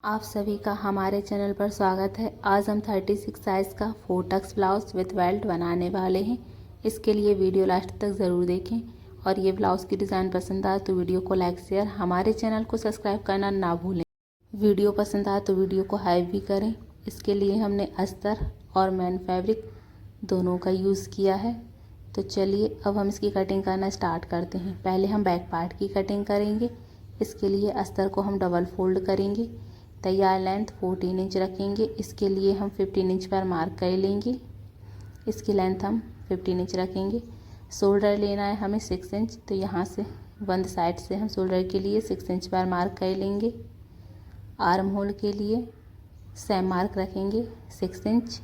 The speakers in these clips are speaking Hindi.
आप सभी का हमारे चैनल पर स्वागत है। आज हम 36 साइज़ का 4 टक्स ब्लाउज़ विथ बेल्ट बनाने वाले हैं। इसके लिए वीडियो लास्ट तक ज़रूर देखें और ये ब्लाउज़ की डिज़ाइन पसंद आए तो वीडियो को लाइक शेयर, हमारे चैनल को सब्सक्राइब करना ना भूलें। वीडियो पसंद आए तो वीडियो को हाइप भी करें। इसके लिए हमने अस्तर और मैन फैब्रिक दोनों का यूज़ किया है। तो चलिए अब हम इसकी कटिंग करना स्टार्ट करते हैं। पहले हम बैक पार्ट की कटिंग करेंगे। इसके लिए अस्तर को हम डबल फोल्ड करेंगे। तैयार लेंथ 14 इंच रखेंगे। इसके लिए हम 15 इंच पर मार्क कर लेंगे। इसकी लेंथ हम 15 इंच रखेंगे। शोल्डर लेना है हमें 6 इंच, तो यहाँ से बंद साइड से हम शोल्डर के लिए 6 इंच पर मार्क कर लेंगे। आर्म होल के लिए सेम मार्क रखेंगे 6 इंच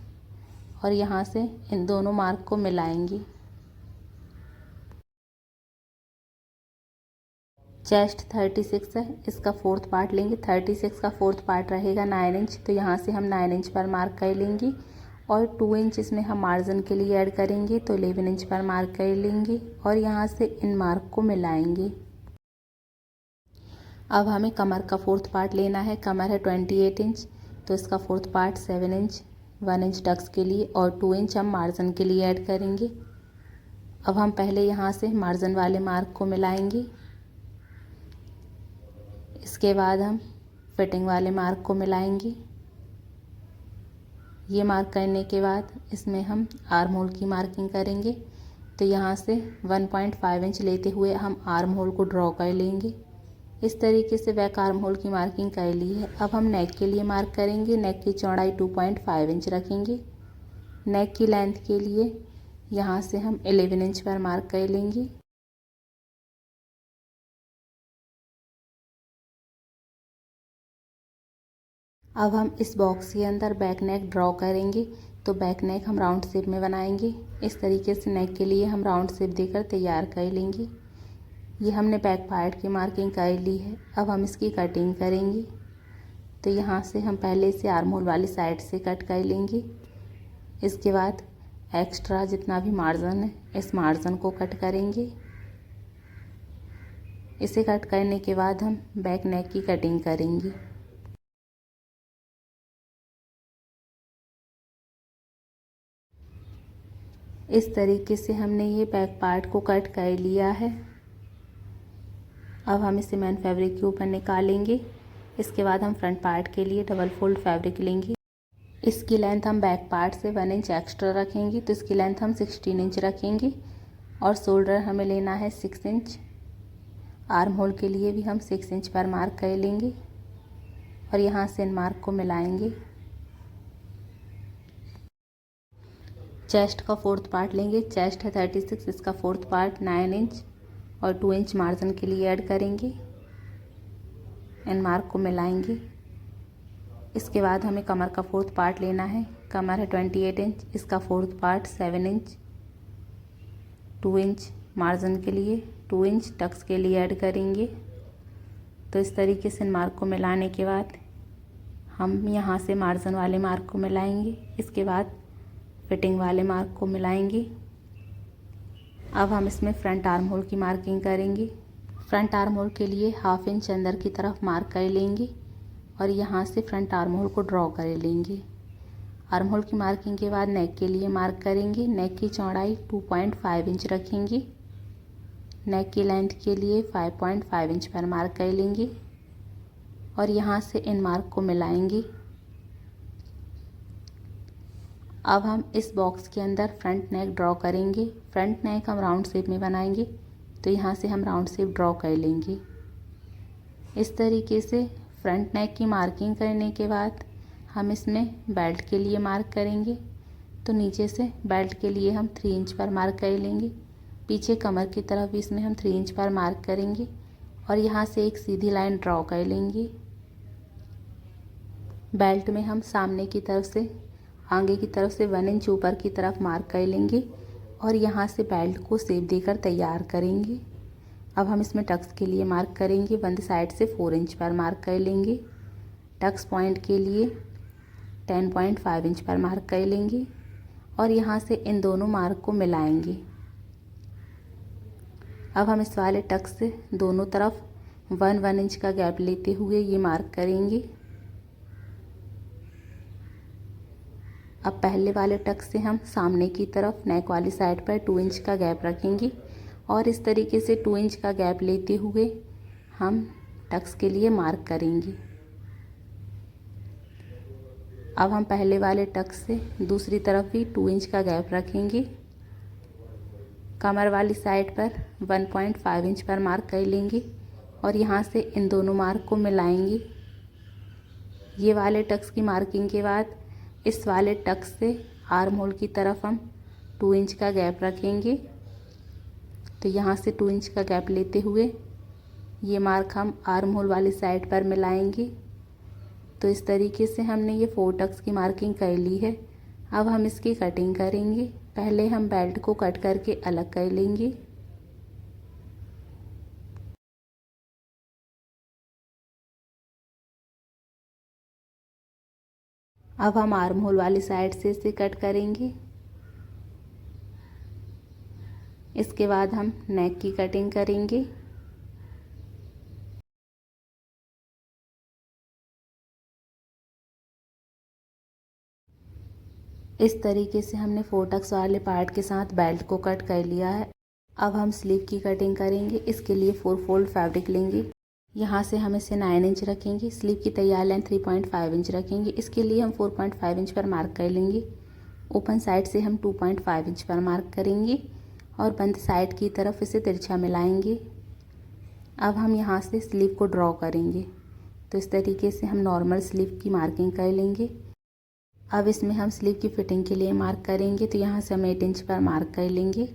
और यहाँ से इन दोनों मार्क को मिलाएंगे। चेस्ट 36 है, इसका फोर्थ पार्ट लेंगे। 36 का फोर्थ पार्ट रहेगा 9 इंच, तो यहाँ से हम 9 इंच पर मार्क कर लेंगे और 2 इंच इसमें हम मार्जिन के लिए ऐड करेंगे, तो 11 इंच पर मार्क कर लेंगे और यहाँ से इन मार्क को मिलाएंगे। अब हमें कमर का फोर्थ पार्ट लेना है। कमर है 28 इंच, तो इसका fourth part 7 inch, 1 inch tucks के लिए और 2 इंच हम मार्जिन के लिए ऐड करेंगे। अब हम पहले यहाँ से मार्जिन वाले मार्क को मिलाएंगे। इसके बाद हम फिटिंग वाले मार्क को मिलाएंगे। ये मार्क करने के बाद इसमें हम आर्म होल की मार्किंग करेंगे। तो यहाँ से 1.5 इंच लेते हुए हम आर्म होल को ड्रॉ कर लेंगे। इस तरीके से बैक आर्म होल की मार्किंग कर ली है। अब हम नेक के लिए मार्क करेंगे। नेक की चौड़ाई 2.5 इंच रखेंगे। नेक की लेंथ के लिए यहाँ से हम 11 इंच पर मार्क कर लेंगे। अब हम इस बॉक्स के अंदर बैक नेक ड्रॉ करेंगे। तो बैक नेक हम राउंड शेप में बनाएंगे। इस तरीके से नेक के लिए हम राउंड शेप देकर तैयार कर लेंगे। ये हमने बैक पार्ट की मार्किंग कर ली है। अब हम इसकी कटिंग करेंगे। तो यहाँ से हम पहले से आर्म होल वाली साइड से कट कर लेंगे। इसके बाद एक्स्ट्रा जितना भी मार्जिन है इस मार्जिन को कट करेंगे। इसे कट करने के बाद हम बैक नेक की कटिंग करेंगे। इस तरीके से हमने ये बैक पार्ट को कट कर लिया है। अब हम इसे मैन फैब्रिक के ऊपर निकालेंगे। इसके बाद हम फ्रंट पार्ट के लिए डबल फोल्ड फैब्रिक लेंगे। इसकी लेंथ हम बैक पार्ट से 1 इंच एक्स्ट्रा रखेंगे, तो इसकी लेंथ हम 16 इंच रखेंगे और शोल्डर हमें लेना है 6 इंच। आर्म होल के लिए भी हम 6 इंच पर मार्क कर लेंगे और यहाँ से इन मार्क को मिलाएंगे। चेस्ट का फोर्थ पार्ट लेंगे। चेस्ट है 36, इसका फोर्थ पार्ट 9 इंच और 2 इंच मार्जिन के लिए ऐड करेंगे। इन मार्क को मिलाएंगे। इसके बाद हमें कमर का फोर्थ पार्ट लेना है। कमर है 28 इंच, इसका fourth part 7 inch, 2 inch margin के लिए, 2 इंच टक्स के लिए ऐड करेंगे। तो इस तरीके से इन मार्क को मिलाने के बाद हम यहाँ से मार्जिन वाले मार्क को मिलाएंगे। इसके बाद फिटिंग वाले मार्क को मिलाएंगे। अब हम इसमें फ्रंट आर्म होल की मार्किंग करेंगे। फ्रंट आर्म होल के लिए 1/2 इंच अंदर की तरफ मार्क कर लेंगे और यहाँ से फ्रंट आर्म होल को ड्रॉ कर लेंगे। आर्म होल की मार्किंग के बाद नेक के लिए मार्क करेंगे। नेक की चौड़ाई 2.5 इंच रखेंगे। नेक की लेंथ के लिए 5.5 इंच पर मार्क कर लेंगे और यहाँ से इन मार्क को मिलाएंगे। अब हम इस बॉक्स के अंदर फ्रंट नेक ड्रॉ करेंगे। फ्रंट नेक हम राउंड शेप में बनाएंगे, तो यहाँ से हम राउंड शेप ड्रॉ कर लेंगे। इस तरीके से फ्रंट नेक की मार्किंग करने के बाद हम इसमें बेल्ट के लिए मार्क करेंगे। तो नीचे से बेल्ट के लिए हम 3 इंच पर मार्क कर लेंगे। पीछे कमर की तरफ भी इसमें हम 3 इंच पर मार्क करेंगे और यहाँ से एक सीधी लाइन ड्रॉ कर लेंगे। बेल्ट में हम सामने की तरफ से आगे की तरफ से 1 इंच ऊपर की तरफ मार्क कर लेंगे और यहाँ से बेल्ट को शेप देकर तैयार करेंगे। अब हम इसमें टक्स के लिए मार्क करेंगे। बंद साइड से 4 इंच पर मार्क कर लेंगे। टक्स पॉइंट के लिए 10.5 इंच पर मार्क कर लेंगे और यहाँ से इन दोनों मार्क को मिलाएंगे। अब हम इस वाले टक्स से दोनों तरफ 1 इंच का गैप लेते हुए ये मार्क करेंगे। अब पहले वाले टक्स से हम सामने की तरफ नेक वाली साइड पर 2 इंच का गैप रखेंगे और इस तरीके से 2 इंच का गैप लेते हुए हम टक्स के लिए मार्क करेंगे। अब हम पहले वाले टक्स से दूसरी तरफ भी 2 इंच का गैप रखेंगे। कमर वाली साइड पर 1.5 इंच पर मार्क कर लेंगे और यहाँ से इन दोनों मार्क को मिलाएंगे। ये वाले टक्स की मार्किंग के बाद इस वाले टक्स से आर्म होल की तरफ हम 2 इंच का गैप रखेंगे। तो यहाँ से 2 इंच का गैप लेते हुए ये मार्क हम आर्म होल वाली साइड पर मिलाएंगे। तो इस तरीके से हमने ये 4 टक्स की मार्किंग कर ली है। अब हम इसकी कटिंग करेंगे। पहले हम बेल्ट को कट करके अलग कर लेंगे। अब हम आर्म होल वाली साइड से इसे कट करेंगे। इसके बाद हम नेक की कटिंग करेंगे। इस तरीके से हमने 4 टक्स वाले पार्ट के साथ बेल्ट को कट कर लिया है। अब हम स्लीव की कटिंग करेंगे। इसके लिए 4 फोल्ड फैब्रिक लेंगे। यहाँ से हम इसे 9 इंच रखेंगे। स्लीव की तैयार लेंथ 3.5 इंच रखेंगे। इसके लिए हम 4.5 इंच पर मार्क कर लेंगे। ओपन साइड से हम 2.5 इंच पर मार्क करेंगे और बंद साइड की तरफ इसे तिरछा मिलाएंगे। अब हम यहाँ से स्लीव को ड्रॉ करेंगे। तो इस तरीके से हम नॉर्मल स्लीव की मार्किंग कर लेंगे। अब इसमें हम स्लीव की फिटिंग के लिए मार्क करेंगे। तो यहाँ से हम 8 इंच पर मार्क कर लेंगे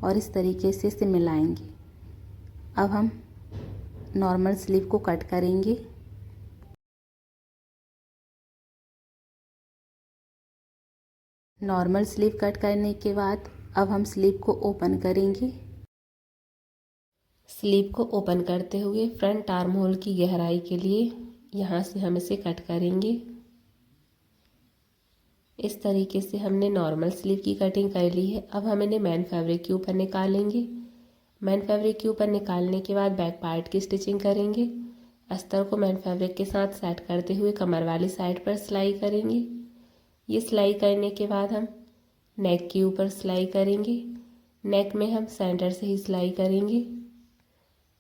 और इस तरीके से इसे मिलाएंगे। अब हम नॉर्मल स्लीव को कट करेंगे। नॉर्मल स्लीव कट करने के बाद अब हम स्लीव को ओपन करेंगे। स्लीव को ओपन करते हुए फ्रंट आर्म होल की गहराई के लिए यहाँ से हम इसे कट करेंगे। इस तरीके से हमने नॉर्मल स्लीव की कटिंग कर ली है। अब हम इन्हें मेन फैब्रिक के ऊपर निकालेंगे। मेन फैब्रिक के ऊपर निकालने के बाद बैक पार्ट की स्टिचिंग करेंगे। अस्तर को मेन फैब्रिक के साथ सेट करते हुए कमर वाली साइड पर सिलाई करेंगे। ये सिलाई करने के बाद हम नेक के ऊपर सिलाई करेंगे। नेक में हम सेंटर से ही सिलाई करेंगे।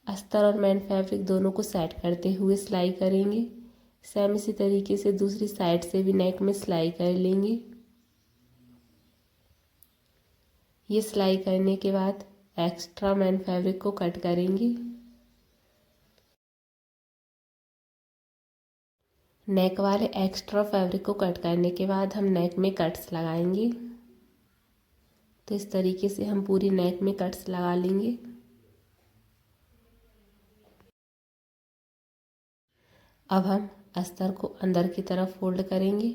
अस्तर और मेन फैब्रिक दोनों को सेट करते हुए सिलाई करेंगे। सेम इसी तरीके से दूसरी साइड से भी नेक में सिलाई कर लेंगे। ये सिलाई करने के बाद एक्स्ट्रा मेन फैब्रिक को कट करेंगे। नेक वाले एक्स्ट्रा फैब्रिक को कट करने के बाद हम नेक में कट्स लगाएंगे। तो इस तरीके से हम पूरी नेक में कट्स लगा लेंगे। अब हम अस्तर को अंदर की तरफ फोल्ड करेंगे।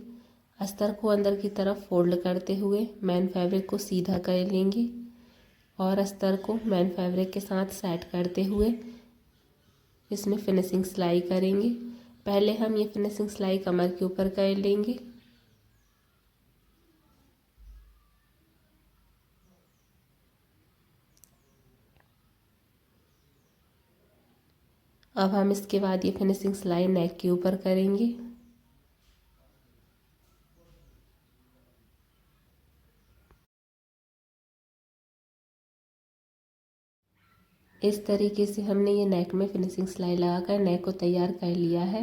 अस्तर को अंदर की तरफ फोल्ड करते हुए मेन फैब्रिक को सीधा कर लेंगे और अस्तर को मेन फैब्रिक के साथ सेट करते हुए इसमें फिनिशिंग सिलाई करेंगे। पहले हम ये फिनिशिंग सिलाई कमर के ऊपर कर लेंगे। अब हम इसके बाद ये फिनिशिंग सिलाई नेक के ऊपर करेंगे। इस तरीके से हमने ये नेक में फिनिशिंग सिलाई लगाकर नेक को तैयार कर लिया है।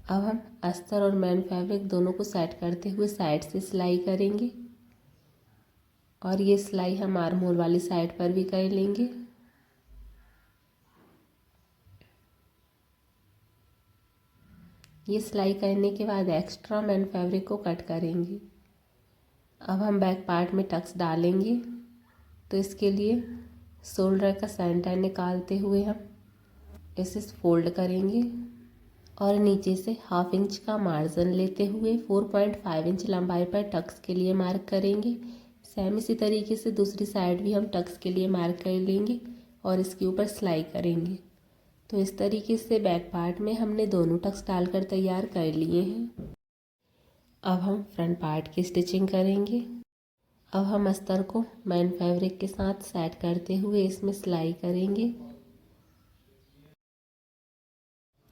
अब हम अस्तर और मेन फैब्रिक दोनों को सेट करते हुए साइड से सिलाई करेंगे और ये सिलाई हम आर्म होल वाली साइड पर भी कर लेंगे। ये सिलाई करने के बाद एक्स्ट्रा मेन फैब्रिक को कट करेंगे। अब हम बैक पार्ट में टक्स डालेंगे। तो इसके लिए शोल्डर का सेंटर निकालते हुए हम इसे फोल्ड करेंगे और नीचे से 1/2 इंच का मार्जिन लेते हुए 4.5 इंच लंबाई पर टक्स के लिए मार्क करेंगे। सेम इसी तरीके से दूसरी साइड भी हम टक्स के लिए मार्क कर लेंगे और इसके ऊपर सिलाई करेंगे। तो इस तरीके से बैक पार्ट में हमने दोनों टक्स डालकर तैयार कर लिए हैं। अब हम फ्रंट पार्ट की स्टिचिंग करेंगे। अब हम अस्तर को मेन फैब्रिक के साथ सेट करते हुए इसमें सिलाई करेंगे।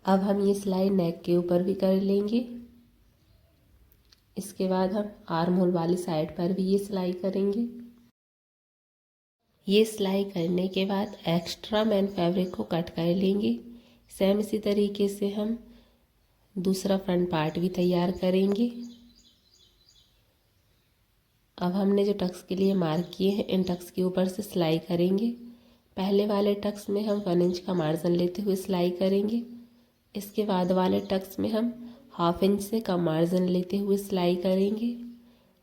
अब हम ये सिलाई नेक के ऊपर भी कर लेंगे। इसके बाद हम आर्म होल वाली साइड पर भी ये सिलाई करेंगे। ये सिलाई करने के बाद एक्स्ट्रा मैन फैब्रिक को कट कर लेंगे। सेम इसी तरीके से हम दूसरा फ्रंट पार्ट भी तैयार करेंगे। अब हमने जो टक्स के लिए मार्क किए हैं इन टक्स के ऊपर से सिलाई करेंगे। पहले वाले टक्स में हम 1 इंच का मार्जिन लेते हुए सिलाई करेंगे। इसके बाद वाले टक्स में हम 1/2 इंच से कम मार्जिन लेते हुए सिलाई करेंगे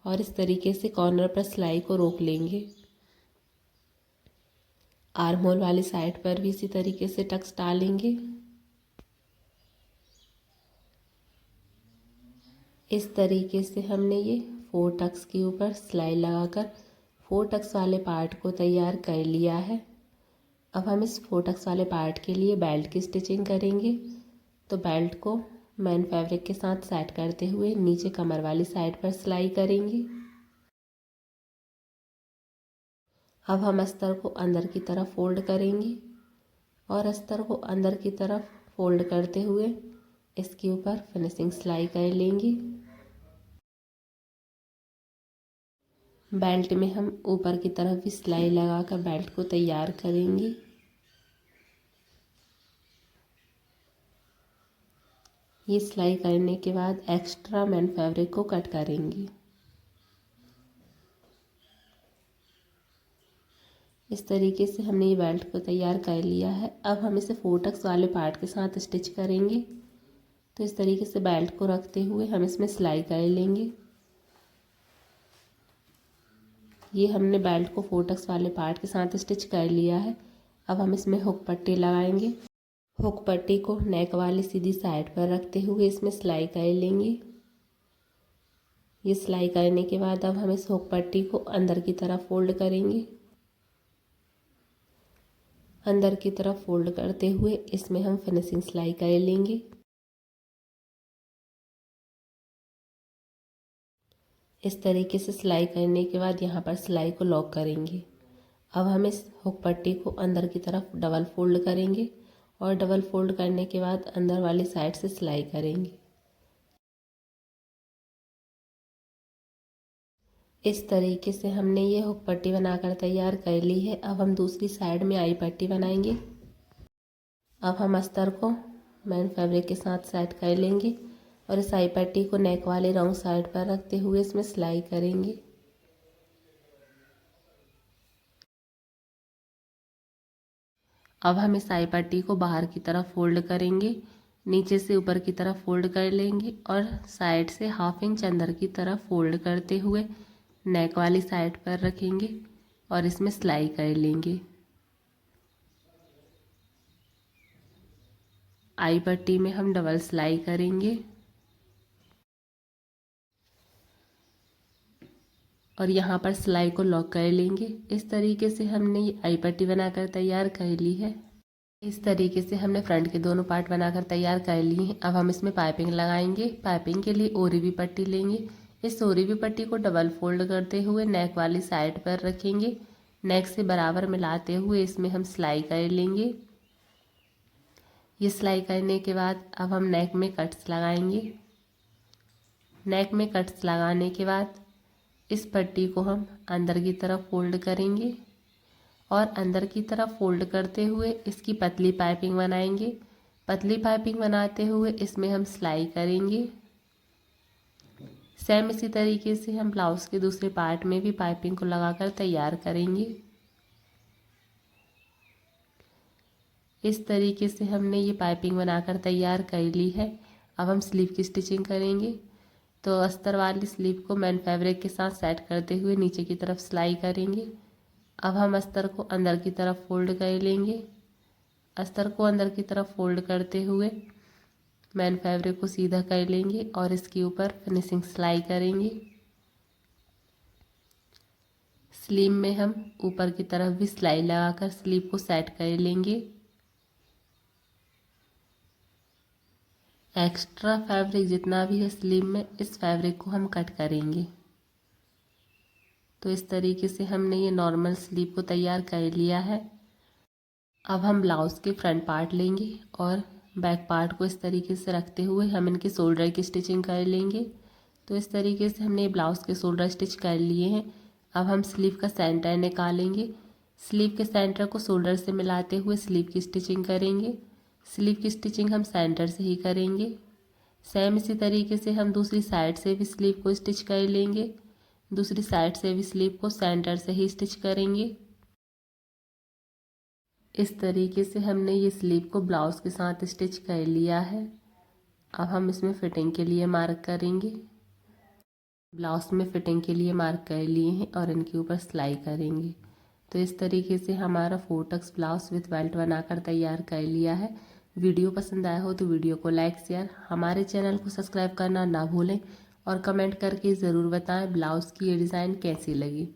और इस तरीके से कॉर्नर पर सिलाई को रोक लेंगे। आर्म होल वाली साइड पर भी इसी तरीके से टक्स डालेंगे। इस तरीके से हमने ये 4 टक्स के ऊपर सिलाई लगाकर 4 टक्स वाले पार्ट को तैयार कर लिया है। अब हम इस 4 टक्स वाले पार्ट के लिए बेल्ट की स्टिचिंग करेंगे। तो बेल्ट को मैन फैब्रिक के साथ सेट करते हुए नीचे कमर वाली साइड पर सिलाई करेंगे। अब हम अस्तर को अंदर की तरफ फोल्ड करेंगे और अस्तर को अंदर की तरफ फोल्ड करते हुए इसके ऊपर फिनिशिंग सिलाई कर लेंगे। बेल्ट में हम ऊपर की तरफ भी सिलाई लगाकर बेल्ट को तैयार करेंगे। ये सिलाई करने के बाद एक्स्ट्रा मैन फैब्रिक को कट करेंगे। इस तरीके से हमने ये बेल्ट को तैयार कर लिया है। अब हम इसे 4 टक्स वाले पार्ट के साथ स्टिच करेंगे। तो इस तरीके से बेल्ट को रखते हुए हम इसमें सिलाई कर लेंगे। ये हमने बेल्ट को 4 टक्स वाले पार्ट के साथ स्टिच कर लिया है। अब हम इसमें हुक पट्टी लगाएंगे। हुक पट्टी को नेक वाली सीधी साइड पर रखते हुए इसमें सिलाई कर लेंगे। ये सिलाई करने के बाद अब हम इस हुक पट्टी को अंदर की तरफ फोल्ड करेंगे। अंदर की तरफ फोल्ड करते हुए इसमें हम फिनिशिंग सिलाई कर लेंगे। इस तरीके से सिलाई करने के बाद यहाँ पर सिलाई को लॉक करेंगे। अब हम इस हुक पट्टी को अंदर की तरफ डबल फोल्ड करेंगे और डबल फोल्ड करने के बाद अंदर वाली साइड से सिलाई करेंगे। इस तरीके से हमने ये हुक पट्टी बनाकर तैयार कर ली है। अब हम दूसरी साइड में आई पट्टी बनाएंगे। अब हम अस्तर को मैन फैब्रिक के साथ सेट कर लेंगे और इस आई पट्टी को नेक वाले रॉन्ग साइड पर रखते हुए इसमें सिलाई करेंगे। अब हम इस आई पट्टी को बाहर की तरफ फोल्ड करेंगे, नीचे से ऊपर की तरफ फोल्ड कर लेंगे और साइड से 1/2 इंच अंदर की तरफ फोल्ड करते हुए नेक वाली साइड पर रखेंगे और इसमें सिलाई कर लेंगे। आई पट्टी में हम डबल सिलाई करेंगे और यहाँ पर सिलाई को लॉक कर लेंगे। इस तरीके से हमने ये आई पट्टी बनाकर तैयार कर ली है। इस तरीके से हमने फ्रंट के दोनों पार्ट बनाकर तैयार कर लिए हैं। अब हम इसमें पाइपिंग लगाएंगे। पाइपिंग के लिए ओरीवी पट्टी लेंगे। इस ओरीवी पट्टी को डबल फोल्ड करते हुए नेक वाली साइड पर रखेंगे। नेक से बराबर मिलाते हुए इसमें हम सिलाई कर लेंगे। ये सिलाई करने के बाद अब हम नेक में कट्स लगाएंगे। नेक में कट्स लगाने के बाद इस पट्टी को हम अंदर की तरफ फोल्ड करेंगे और अंदर की तरफ फोल्ड करते हुए इसकी पतली पाइपिंग बनाएंगे। पतली पाइपिंग बनाते हुए इसमें हम सिलाई करेंगे। सेम इसी तरीके से हम ब्लाउज़ के दूसरे पार्ट में भी पाइपिंग को लगाकर तैयार करेंगे। इस तरीके से हमने ये पाइपिंग बनाकर तैयार कर ली है। अब हम स्लीव की स्टिचिंग करेंगे। तो अस्तर वाली स्लीव को मैन फैब्रिक के साथ सेट करते हुए नीचे की तरफ सिलाई करेंगे। अब हम अस्तर को अंदर की तरफ फोल्ड कर लेंगे। अस्तर को अंदर की तरफ फोल्ड करते हुए मैन फैब्रिक को सीधा कर लेंगे और इसके ऊपर फिनिशिंग सिलाई करेंगे। स्लीव में हम ऊपर की तरफ भी सिलाई लगाकर स्लीव को सेट कर लेंगे। एक्स्ट्रा फैब्रिक जितना भी है स्लीव में, इस फैब्रिक को हम कट करेंगे। तो इस तरीके से हमने ये नॉर्मल स्लीव को तैयार कर लिया है। अब हम ब्लाउज़ के फ्रंट पार्ट लेंगे और बैक पार्ट को इस तरीके से रखते हुए हम इनके शोल्डर की स्टिचिंग कर लेंगे। तो इस तरीके से हमने ब्लाउज़ के शोल्डर स्टिच कर लिए हैं। अब हम स्लीव का सेंटर निकालेंगे। स्लीव के सेंटर को शोल्डर से मिलाते हुए स्लीव की स्टिचिंग करेंगे। स्लीव की स्टिचिंग हम सेंटर से ही करेंगे। सेम इसी तरीके से हम दूसरी साइड से भी स्लीव को स्टिच कर लेंगे। दूसरी साइड से भी स्लीव को सेंटर से ही स्टिच करेंगे। इस तरीके से हमने ये स्लीव को ब्लाउज़ के साथ स्टिच कर लिया है। अब हम इसमें फिटिंग के लिए मार्क करेंगे। ब्लाउज़ में फिटिंग के लिए मार्क कर लिए हैं और इनके ऊपर सिलाई करेंगे। तो इस तरीके से हमारा 4 टक्स ब्लाउज़ विथ बेल्ट बनाकर तैयार कर लिया है। वीडियो पसंद आया हो तो वीडियो को लाइक शेयर, हमारे चैनल को सब्सक्राइब करना ना भूलें और कमेंट करके ज़रूर बताएं ब्लाउज़ की ये डिज़ाइन कैसी लगी।